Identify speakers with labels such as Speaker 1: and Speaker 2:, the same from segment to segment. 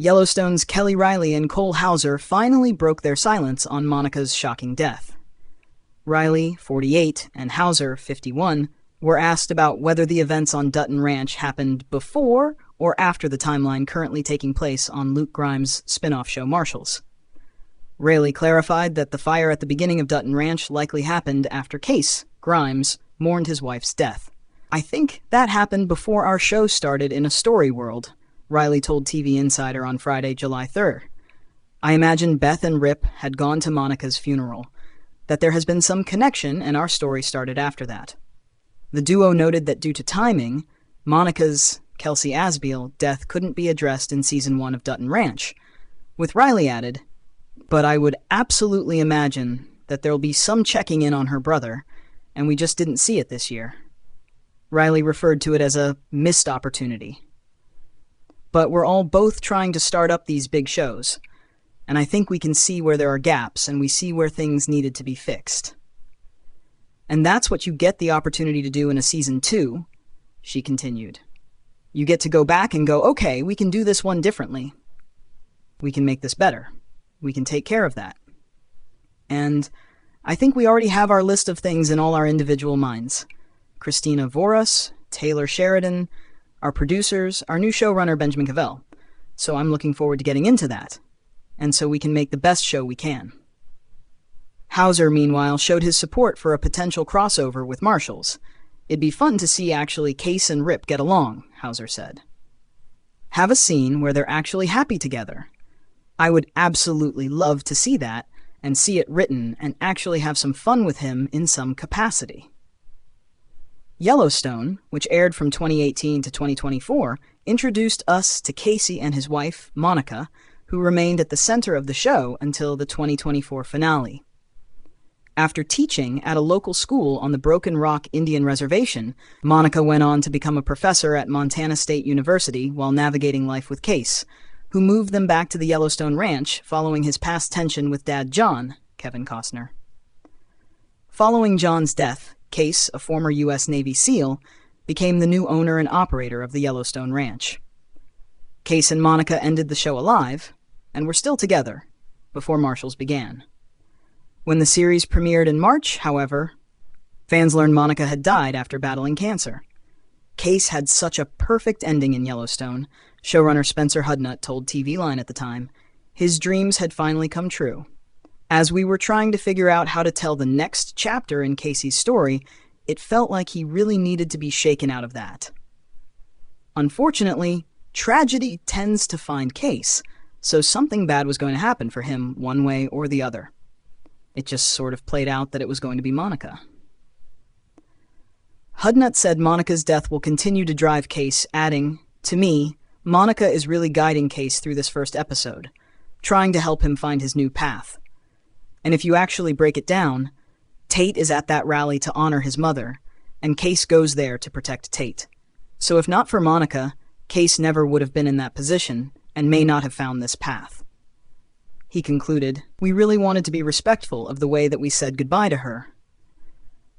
Speaker 1: Yellowstone's Kelly Reilly and Cole Hauser finally broke their silence on Monica's shocking death. Reilly, 48, and Hauser, 51, were asked about whether the events on Dutton Ranch happened before or after the timeline currently taking place on Luke Grimes' spinoff show Marshals. Reilly clarified that the fire at the beginning of Dutton Ranch likely happened after Kayce, Grimes, mourned his wife's death. "I think that happened before our show started in a story world," Reilly told TV Insider on Friday, July 3rd. "I imagine Beth and Rip had gone to Monica's funeral, that there has been some connection and our story started after that." The duo noted that due to timing, Monica's, Kayce Asbiel, death couldn't be addressed in Season 1 of Dutton Ranch, with Reilly added, "But I would absolutely imagine that there'll be some checking in on her brother, and we just didn't see it this year." Reilly referred to it as a missed opportunity. "But we're all both trying to start up these big shows, and I think we can see where there are gaps and we see where things needed to be fixed. And that's what you get the opportunity to do in a Season 2, she continued. You get to go back and go, okay, we can do this one differently. We can make this better. We can take care of that. And I think we already have our list of things in all our individual minds. Christina Voros, Taylor Sheridan, our producers, our new showrunner Benjamin Cavell. So I'm looking forward to getting into that. And so we can make the best show we can." Hauser, meanwhile, showed his support for a potential crossover with Marshals. "It'd be fun to see actually Kayce and Rip get along," Hauser said. "Have a scene where they're actually happy together. I would absolutely love to see that and see it written and actually have some fun with him in some capacity." Yellowstone, which aired from 2018 to 2024, introduced us to Kayce and his wife, Monica, who remained at the center of the show until the 2024 finale. After teaching at a local school on the Broken Rock Indian Reservation, Monica went on to become a professor at Montana State University while navigating life with Kayce, who moved them back to the Yellowstone Ranch following his past tension with Dad John, Kevin Costner. Following John's death, Kayce, a former U.S. Navy SEAL, became the new owner and operator of the Yellowstone Ranch. Kayce and Monica ended the show alive, and were still together, before Marshals began. When the series premiered in March, however, fans learned Monica had died after battling cancer. Kayce had such a perfect ending in Yellowstone, showrunner Spencer Hudnut told TV Line at the time. His dreams had finally come true. As we were trying to figure out how to tell the next chapter in Kayce's story, it felt like he really needed to be shaken out of that. Unfortunately, tragedy tends to find Kayce, so something bad was going to happen for him one way or the other. It just sort of played out that it was going to be Monica. Hudnut said Monica's death will continue to drive Kayce, adding, "To me, Monica is really guiding Kayce through this first episode, trying to help him find his new path. And if you actually break it down, Tate is at that rally to honor his mother, and Kayce goes there to protect Tate. So if not for Monica, Kayce never would have been in that position and may not have found this path." He concluded, "We really wanted to be respectful of the way that we said goodbye to her.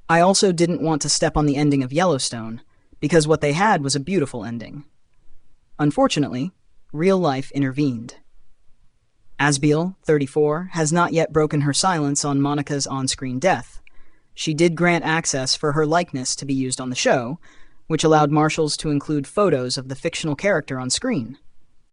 Speaker 1: I also didn't want to step on the ending of Yellowstone, because what they had was a beautiful ending. Unfortunately, real life intervened." Asbiel, 34, has not yet broken her silence on Monica's on-screen death. She did grant access for her likeness to be used on the show, which allowed Marshals to include photos of the fictional character on screen.